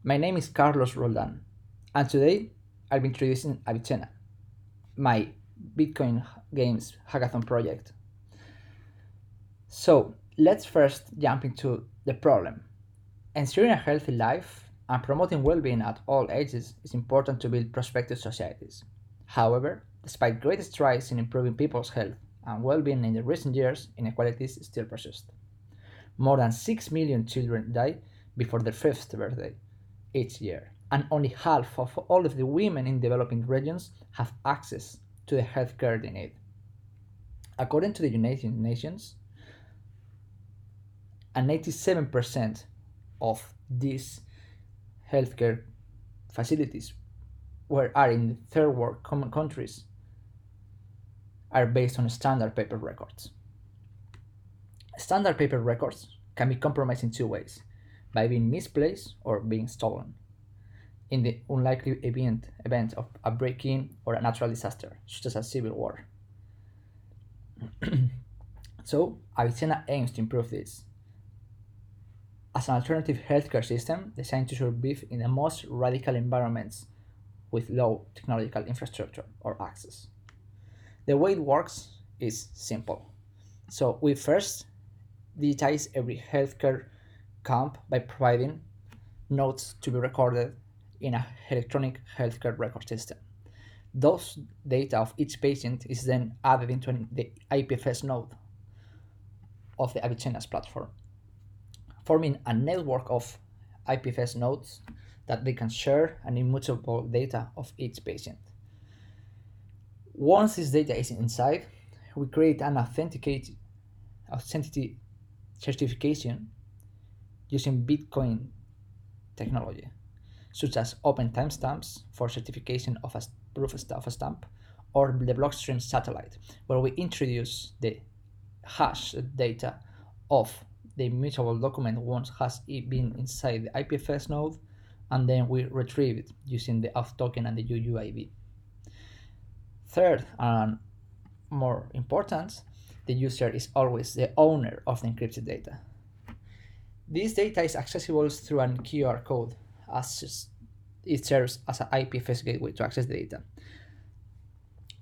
My name is Carlos Roldan, and today I'll be introducing Avicenna, my Bitcoin Games Hackathon project. So let's first jump into the problem. Ensuring a healthy life and promoting well being at all ages is important to build prospective societies. However, despite great strides in improving people's health and well being in the recent years, inequalities still persist. More than 6 million children die before their fifth birthday each year, and only half of all of the women in developing regions have access to the healthcare they need. According to the United Nations, and 87% of these healthcare facilities where are in third world countries are based on standard paper records. Standard paper records can be compromised in two ways: by being misplaced or being stolen in the unlikely event of a break-in or a natural disaster, such as a civil war. So, Avicenna aims to improve this as an alternative healthcare system designed to survive in the most radical environments with low technological infrastructure or access. The way it works is simple. So we first digitize every healthcare camp by providing notes to be recorded in an electronic healthcare record system. Those data of each patient is then added into the IPFS node of the Avicenna's platform, forming a network of IPFS nodes that they can share an immutable data of each patient. Once this data is inside, we create an authenticity certification using Bitcoin technology, such as open timestamps for certification of a proof of a stamp, or the blockstream satellite, where we introduce the hash data of the immutable document once has been inside the IPFS node, and then we retrieve it using the auth token and the UUID. Third, and more important, the user is always the owner of the encrypted data. This data is accessible through a QR code, as it serves as an IPFS gateway to access the data,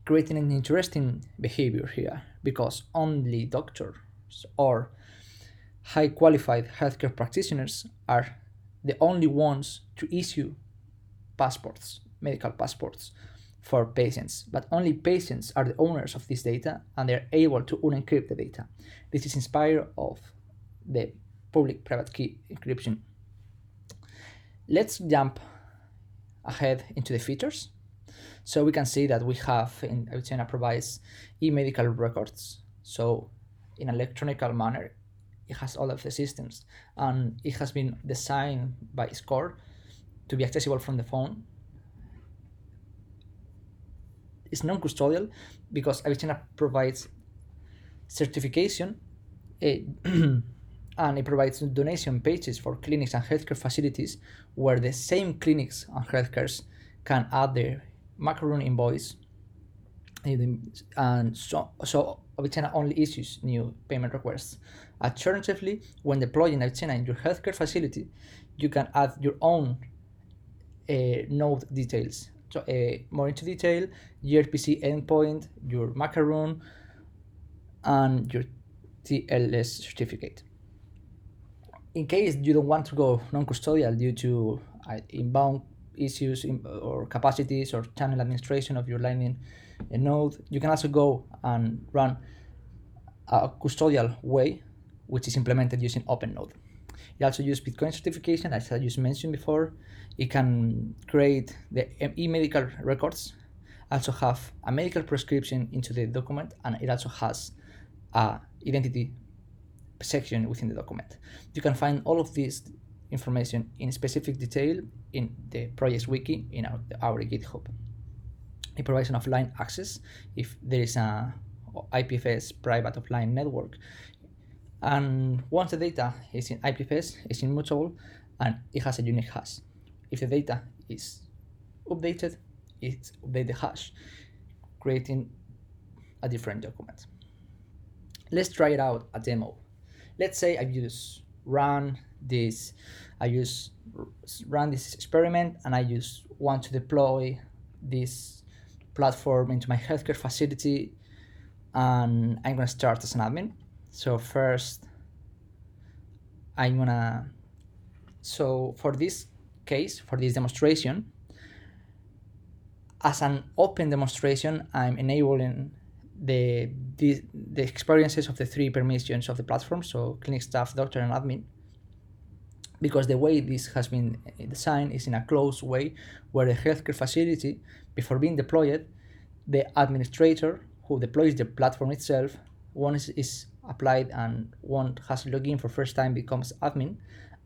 creating an interesting behavior here because only doctors or high qualified healthcare practitioners are the only ones to issue passports, medical passports for patients, but only patients are the owners of this data and they're able to unencrypt the data. This is inspired of the public private key encryption. Let's jump ahead into the features. So we can see that we have in Avicenna provides e-medical records. So in an electronical manner, it has all of the systems and it has been designed by SCORE to be accessible from the phone. It's non-custodial because Avicenna provides certification and it provides donation pages for clinics and healthcare facilities where the same clinics and healthcares can add their macaroon invoice, and so Avicenna only issues new payment requests. Alternatively, when deploying Avicenna in your healthcare facility, you can add your own node details. So more into detail, gRPC endpoint, your macaroon, and your TLS certificate. In case you don't want to go non-custodial due to inbound issues or capacities or channel administration of your Lightning node, you can also go and run a custodial way, which is implemented using OpenNode. It also uses Bitcoin certification, as I just mentioned before. It can create the e-medical records, also have a medical prescription into the document, and it also has a identity section within the document. You can find all of this information in specific detail in the project's wiki in our GitHub. It provides an offline access if there is a IPFS private offline network. And once the data is in IPFS, it's immutable and it has a unique hash. If the data is updated, it updates the hash, creating a different document. Let's try it out a demo. Let's say I use run this. I just run this experiment, and I just want to deploy this platform into my healthcare facility, and I'm gonna start as an admin. So first, I'm gonna. So for this case, for this demonstration, as an open demonstration, I'm enabling the experiences of the three permissions of the platform, so clinic staff, doctor, and admin, because the way this has been designed is in a closed way, where the healthcare facility, before being deployed, the administrator who deploys the platform itself, once is applied and one has login for first time, becomes admin,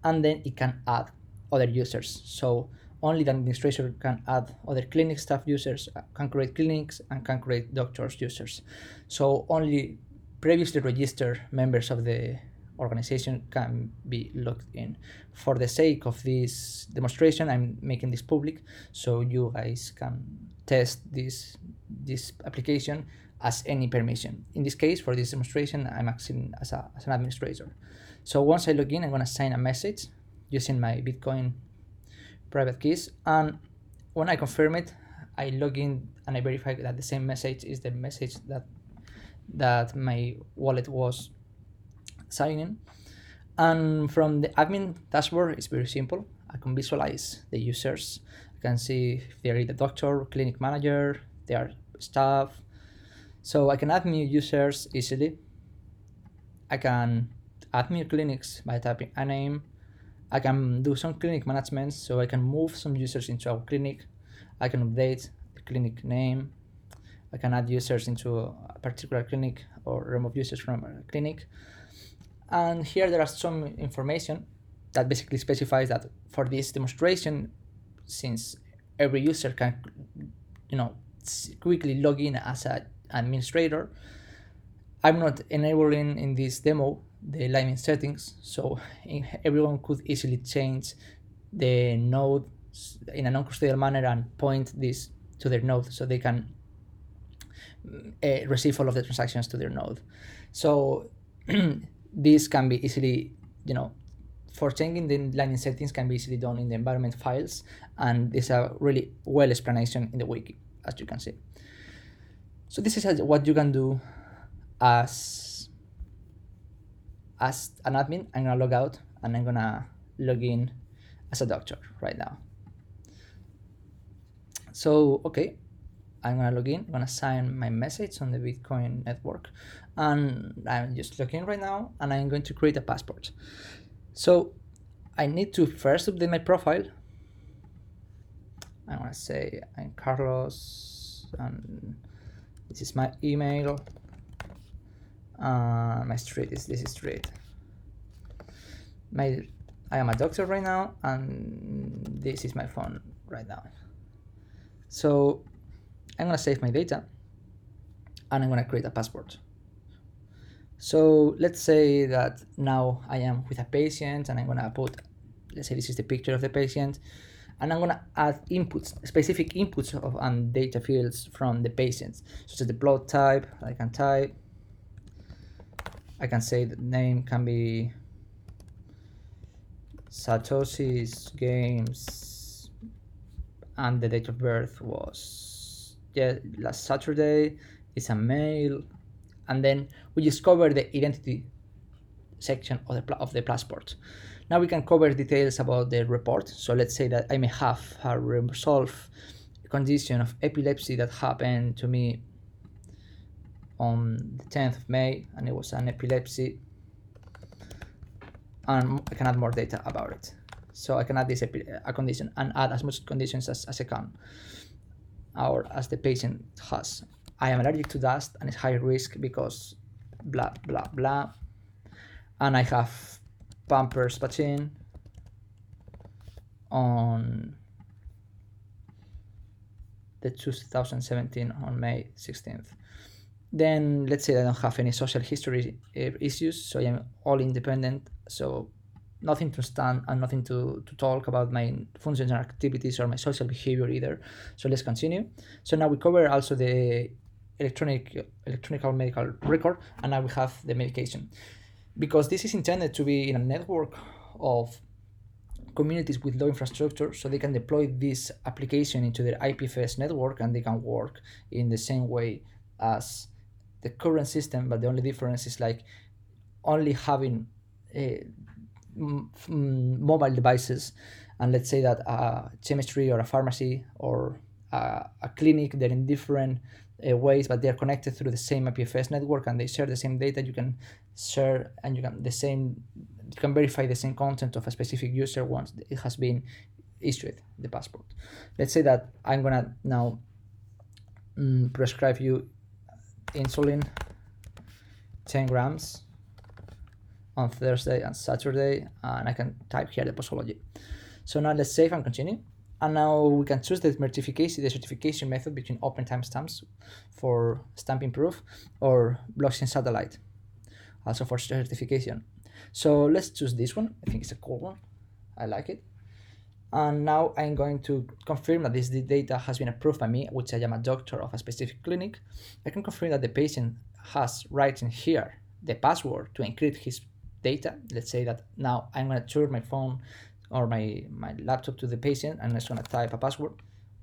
and then it can add other users. So only the administrator can add other clinic staff users, can create clinics, and can create doctors users. So only previously registered members of the organization can be logged in. For the sake of this demonstration, I'm making this public so you guys can test this application as any permission. In this case, for this demonstration, I'm acting as an administrator. So once I log in, I'm going to sign a message using my Bitcoin private keys, and when I confirm it, I log in and I verify that the same message is the message that my wallet was signing. And from the admin dashboard, it's very simple. I can visualize the users. I can see if they're the doctor, clinic manager, their staff. So I can add new users easily. I can add new clinics by typing a name. I can do some clinic management, so I can move some users into our clinic. I can update the clinic name. I can add users into a particular clinic or remove users from a clinic. And here there are some information that basically specifies that for this demonstration, since every user can, quickly log in as an administrator, I'm not enabling in this demo the lightning settings, so everyone could easily change the node in a non-custodial manner and point this to their node, so they can receive all of the transactions to their node. So this can be easily, for changing the lightning settings can be easily done in the environment files, and there's a really well explanation in the wiki, as you can see. So this is what you can do as an admin. I'm gonna log out and I'm gonna log in as a doctor right now. So okay, I'm gonna log in. I'm gonna sign my message on the Bitcoin network, and I'm just logging right now, and I'm going to create a passport. So I need to first update my profile. I'm gonna say I'm Carlos, and this is my email. My street is this street. I am a doctor right now, and this is my phone right now. So I'm gonna save my data, and I'm gonna create a passport. So let's say that now I am with a patient, and I'm gonna put, let's say this is the picture of the patient, and I'm gonna add inputs, specific inputs of and data fields from the patient, such as the blood type. I can type. I can say the name can be Satoshi's Games, and the date of birth was last Saturday. It's a male, and then we just cover the identity section of the passport. Now we can cover details about the report. So let's say that I may have a resolved condition of epilepsy that happened to me on the 10th of May, and it was an epilepsy, and I can add more data about it. So I can add this a condition and add as much conditions as I can, or as the patient has. I am allergic to dust and it's high risk because blah blah blah, and I have Pampers patching on the 2017 on May 16th. Then let's say I don't have any social history issues, so I am all independent, so nothing to stand and nothing to talk about my functions and activities or my social behavior either. So let's continue. So now we cover also the electronic medical record, and now we have the medication. Because this is intended to be in a network of communities with low infrastructure, so they can deploy this application into their IPFS network and they can work in the same way as the current system, but the only difference is like only having mobile devices, and let's say that a chemistry or a pharmacy or a clinic, they're in different ways, but they're connected through the same IPFS network and they share the same data. You can share and you can verify the same content of a specific user once it has been issued the passport. Let's say that I'm gonna now prescribe you insulin 10 grams on Thursday and Saturday, and I can type here the posology. So now let's save and continue. And now we can choose the certification method between open timestamps for stamping proof or blockchain satellite, also for certification. So let's choose this one. I think it's a cool one. I like it. And now I'm going to confirm that this data has been approved by me, which I am a doctor of a specific clinic. I can confirm that the patient has written here the password to encrypt his data. Let's say that now I'm going to turn my phone or my laptop to the patient and I'm just going to type a password,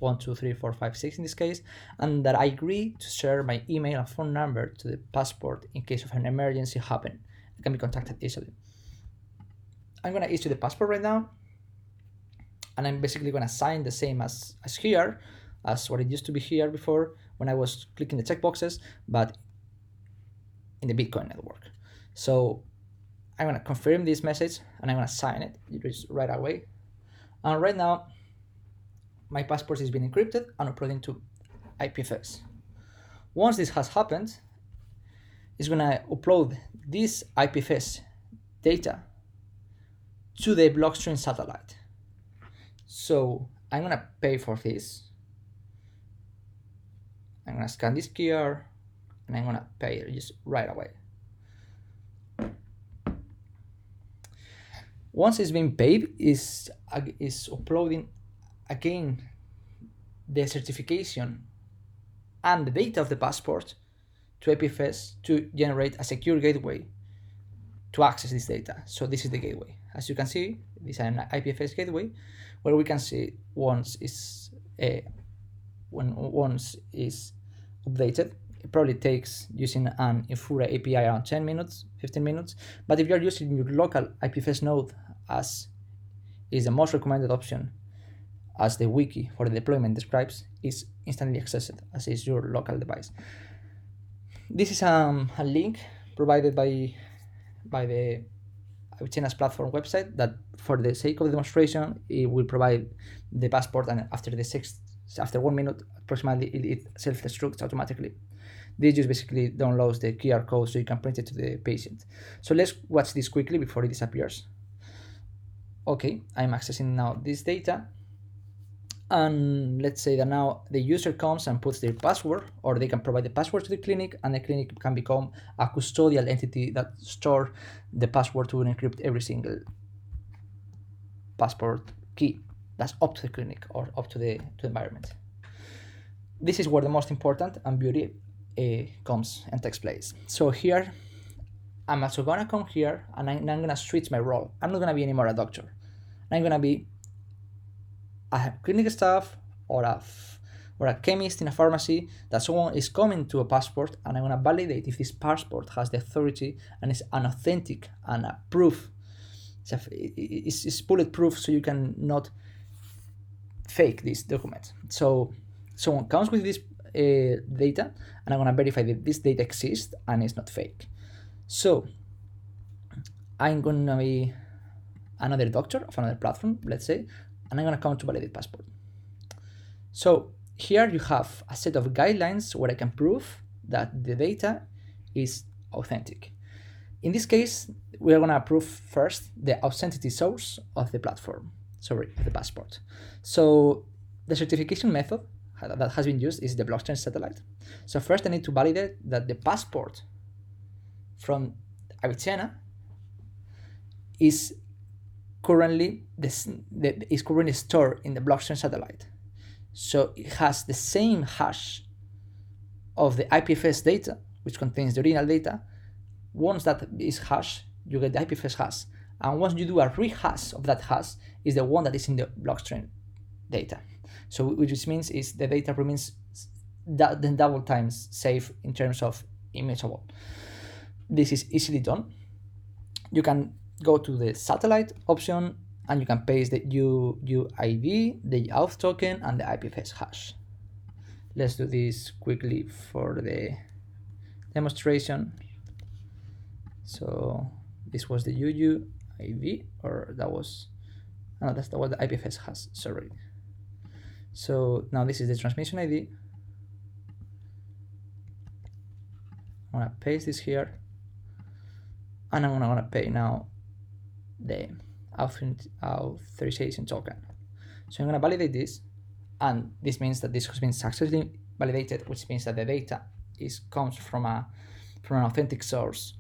123456 in this case, and that I agree to share my email and phone number to the passport in case of an emergency happen. I can be contacted easily. I'm going to issue the passport right now, and I'm basically going to sign the same as here, as what it used to be here before when I was clicking the checkboxes, but in the Bitcoin network. So I'm going to confirm this message and I'm going to sign it just right away. And right now, my passport is being encrypted and uploaded to IPFS. Once this has happened, it's going to upload this IPFS data to the blockstream satellite. So I'm going to pay for this. I'm going to scan this QR and I'm going to pay it just right away. Once it's been paid, is uploading again the certification and the data of the passport to IPFS to generate a secure gateway to access this data. So this is the gateway. As you can see, this is an IPFS gateway where we can see once is updated. It probably takes using an Infura API around 10 minutes, 15 minutes. But if you're using your local IPFS node, as is the most recommended option, as the wiki for the deployment describes, is instantly accessed as is your local device. This is a link provided by the Avicenna's platform website that, for the sake of the demonstration, it will provide the passport, and after 1 minute approximately, it self-destructs automatically. This just basically downloads the QR code so you can print it to the patient. So let's watch this quickly before it disappears. Okay, I'm accessing now this data. And let's say that now the user comes and puts their password, or they can provide the password to the clinic, and the clinic can become a custodial entity that stores the password to encrypt every single passport key that's up to the clinic or up to the environment. This is where the most important and beauty comes and takes place. So here, I'm also gonna come here and I'm gonna switch my role. I'm not gonna be anymore a doctor. I'm gonna be a clinic staff or a chemist in a pharmacy, that someone is coming to a passport, and I'm gonna validate if this passport has the authority and is an authentic and a proof. It's bulletproof, so you can not fake this document. So someone comes with this data, and I'm gonna verify that this data exists and it's not fake. So I'm gonna be another doctor of another platform, let's say, and I'm gonna come to validate passport. So here you have a set of guidelines where I can prove that the data is authentic. In this case, we are gonna prove first the authenticity source of the platform, of the passport. So the certification method that has been used is the blockchain satellite. So first I need to validate that the passport from Avicenna is currently stored in the blockchain satellite. So it has the same hash of the IPFS data, which contains the original data. Once that is hashed, you get the IPFS hash, And once you do a rehash of that hash, is the one that is in the blockstream data. So which means is the data remains then double times safe in terms of immutable. This is easily done. You can go to the satellite option and you can paste the UID, the auth token, and the IPFS hash. Let's do this quickly for the demonstration. So this was the UUID, or that was, no, that's what the IPFS has, sorry. So now this is the transmission ID. I'm gonna paste this here, and I'm gonna pay now the authorization token. So I'm gonna validate this, and this means that this has been successfully validated, which means that the data comes from an authentic source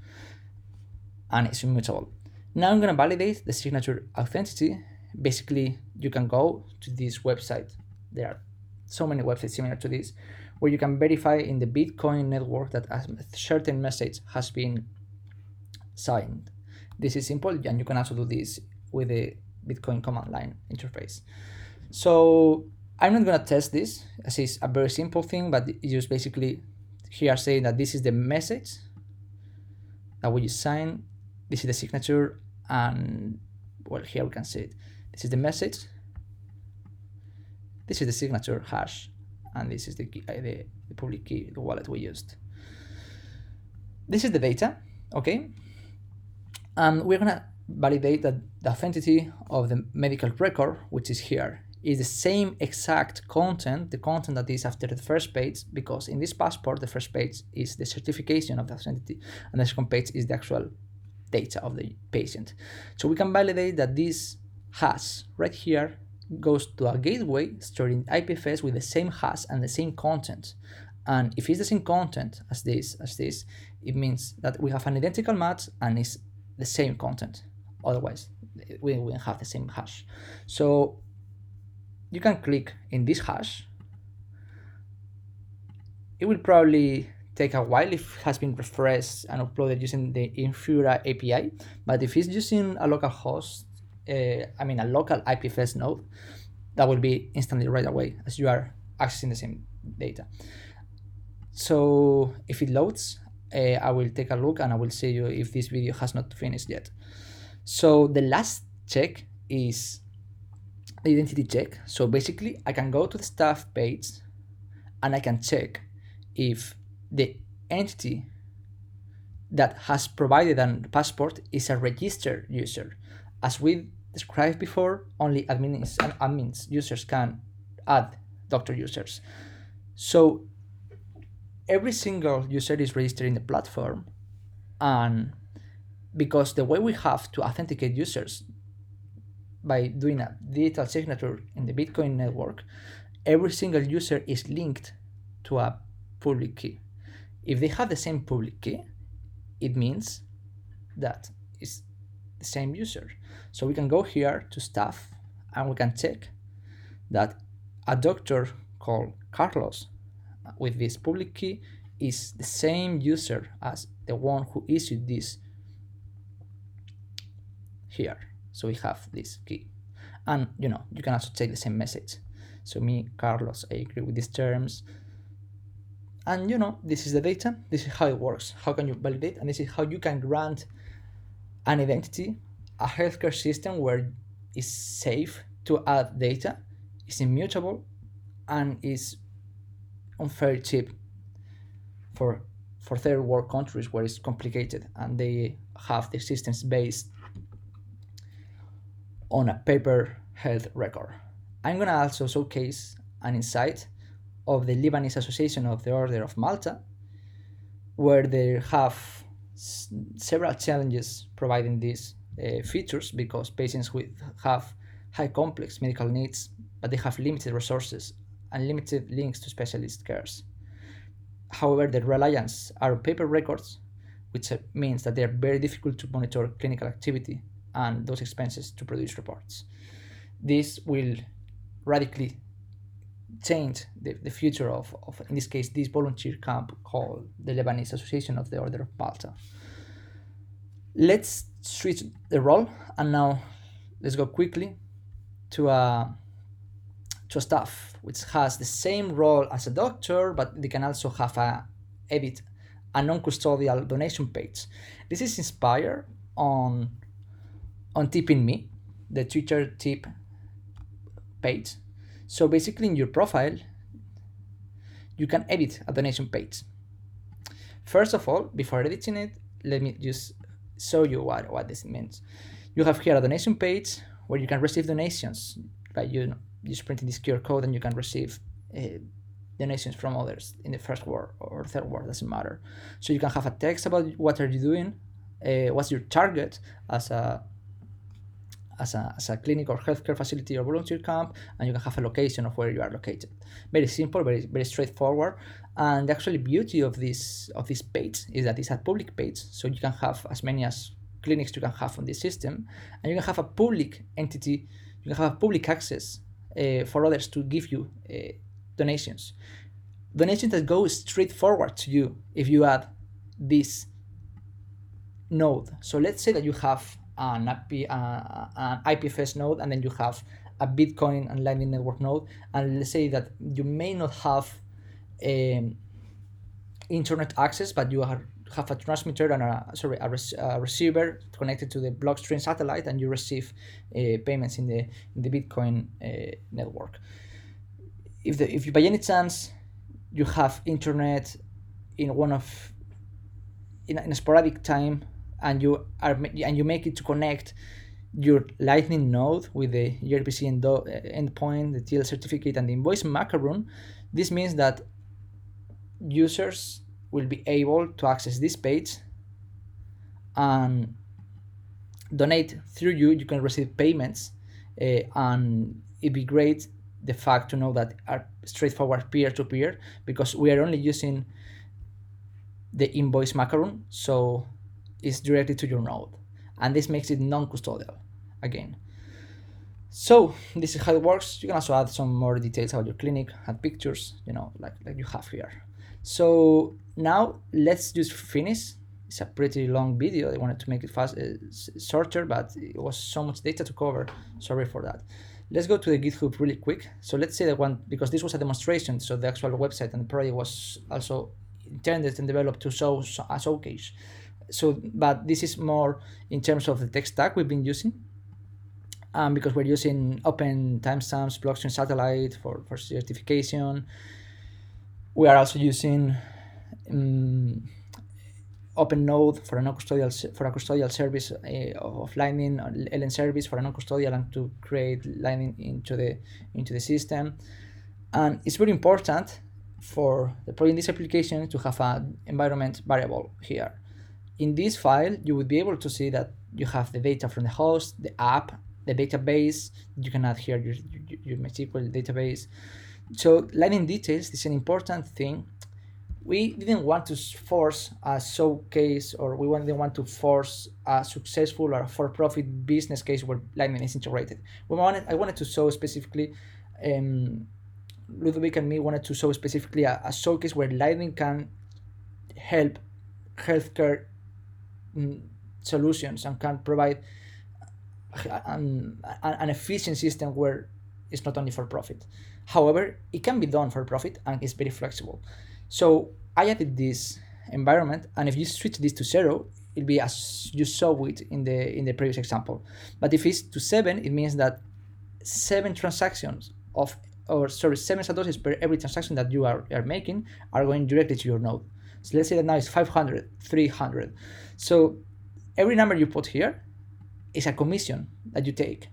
and it's immutable. Now I'm gonna validate the signature authenticity. Basically, you can go to this website. There are so many websites similar to this, where you can verify in the Bitcoin network that a certain message has been signed. This is simple, and you can also do this with the Bitcoin command line interface. So I'm not gonna test this, as it's a very simple thing, but it's just basically here saying that this is the message that we just sign, this is the signature, and well, here we can see it. This is the message, this is the signature hash, and this is the key, the public key, the wallet we used. This is the data, okay? And we're gonna validate that the authenticity of the medical record, which is here, is the same exact content, the content that is after the first page, because in this passport, the first page is the certification of the authenticity, and the second page is the actual data of the patient. So we can validate that this hash right here goes to a gateway storing IPFS with the same hash and the same content. And if it's the same content as this, it means that we have an identical match and it's the same content. Otherwise, we wouldn't have the same hash. So you can click in this hash. It will probably take a while if it has been refreshed and uploaded using the Infura API. But if it's using a local host, a local IPFS node, that will be instantly right away as you are accessing the same data. So if it loads, I will take a look and I will show you if this video has not finished yet. So the last check is the identity check. So basically I can go to the staff page and I can check if the entity that has provided a passport is a registered user. As we described before, only admins users can add doctor users. So every single user is registered in the platform, and because the way we have to authenticate users by doing a digital signature in the Bitcoin network, every single user is linked to a public key. If they have the same public key, it means that it's the same user. So we can go here to staff and we can check that a doctor called Carlos with this public key is the same user as the one who issued this here. So we have this key, and you can also take the same message. So me, Carlos, I agree with these terms, and this is the data. This is how it works. How can you validate? And this is how you can grant an identity, a healthcare system where it's safe to add data, is immutable, and is on very cheap for third world countries where it's complicated and they have their systems based on a paper health record. I'm gonna also showcase an insight of the Lebanese Association of the Order of Malta, where they have several challenges providing these features because patients have high complex medical needs, but they have limited resources and limited links to specialist cares. However, the reliance are on paper records, which means that they are very difficult to monitor clinical activity and those expenses to produce reports. This will radically change the future of, in this case, this volunteer camp called the Lebanese Association of the Order of Malta. Let's switch the role, and now let's go quickly to a staff which has the same role as a doctor, but they can also have a non-custodial donation page. This is inspired on Tipping Me, the Twitter tip page. So basically, in your profile, you can edit a donation page. First of all, before editing it, let me just show you what this means. You have here a donation page where you can receive donations by you just printing this QR code, and you can receive donations from others in the first word or third word, doesn't matter. So you can have a text about what are you doing, what's your target as a clinic or healthcare facility or volunteer camp, and you can have a location of where you are located. Very simple, very straightforward. And the actual beauty of this page is that it's a public page, so you can have as many as clinics you can have on this system, and you can have a public entity, you can have public access for others to give you donations that go straight forward to you if you add this node. So let's say that you have an IPFS node, and then you have a Bitcoin and Lightning Network node, and let's say that you may not have internet access, but you have a transmitter and a receiver connected to the Blockstream satellite, and you receive payments in the Bitcoin network. If you by any chance you have internet in a sporadic time, and you make it to connect your Lightning node with the gRPC endpoint, the TL certificate, and the invoice macaron, this means that users will be able to access this page and donate through you. You can receive payments, and it'd be great the fact to know that are straightforward peer-to-peer, because we are only using the invoice macaron, so it's directly to your node, and this makes it non-custodial again. So this is how it works. You can also add some more details about your clinic, add pictures, like you have here. So now let's just finish. It's a pretty long video. I wanted to make it shorter, but it was so much data to cover. Sorry for that. Let's go to the GitHub really quick. So let's say that because this was a demonstration, so the actual website and the project was also intended and developed to show a showcase. So, but this is more in terms of the tech stack we've been using, because we're using open timestamps, Blockstream satellite for certification. We are also using OpenNode for a custodial service of Lightning, LN service for a non-custodial, and to create Lightning into the system. And it's very important for deploying this application to have an environment variable here. In this file, you would be able to see that you have the data from the host, the app, the database. You can add here your MySQL database. So Lightning details is an important thing. We didn't want to force a showcase, or we didn't want to force a successful or for-profit business case where Lightning is integrated. I wanted to show specifically, Ludovic and me wanted to show specifically a showcase where Lightning can help healthcare solutions and can provide an efficient system where it's not only for profit. However, it can be done for profit, and it's very flexible. So I added this environment, and if you switch this to 0, it'll be as you saw it in the previous example. But if it's to 7, it means that 7 satoshis per every transaction that you are making are going directly to your node. So let's say that now it's 500, 300. So every number you put here is a commission that you take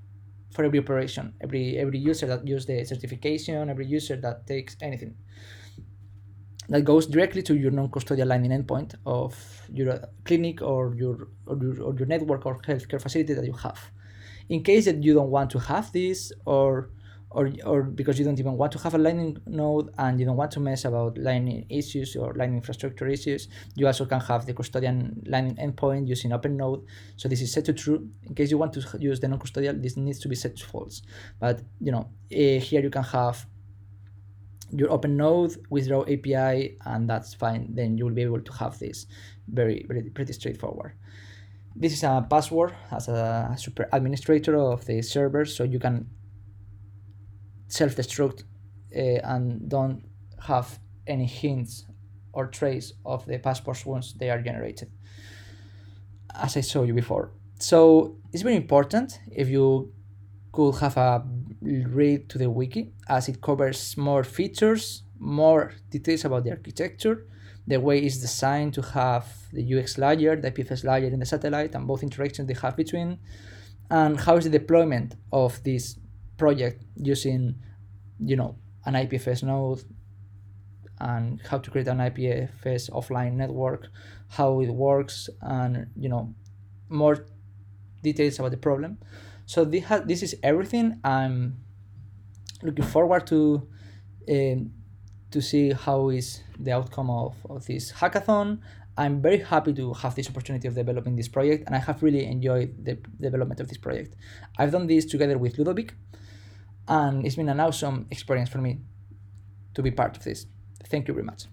for every operation, every user that uses the certification, every user that takes anything. That goes directly to your non-custodial Lightning endpoint of your clinic or your network or healthcare facility that you have. In case that you don't want to have this, or because you don't even want to have a Lightning node and you don't want to mess about Lightning issues or Lightning infrastructure issues, you also can have the custodian Lightning endpoint using OpenNode. So this is set to true. In case you want to use the non-custodial, this needs to be set to false. But here you can have your OpenNode, withdraw API, and that's fine. Then you will be able to have this pretty straightforward. This is a password as a super administrator of the server, so you can self-destruct and don't have any hints or trace of the passwords once they are generated, as I showed you before. So it's very important if you could have a read to the wiki, as it covers more features, more details about the architecture, the way it's designed to have the UX layer, the IPFS layer in the satellite, and both interactions they have between, and how is the deployment of this project using, an IPFS node, and how to create an IPFS offline network, how it works, and more details about the problem. So this is everything. I'm looking forward um, to see how is the outcome of this hackathon. I'm very happy to have this opportunity of developing this project, and I have really enjoyed the development of this project. I've done this together with Ludovic, and it's been an awesome experience for me to be part of this. Thank you very much.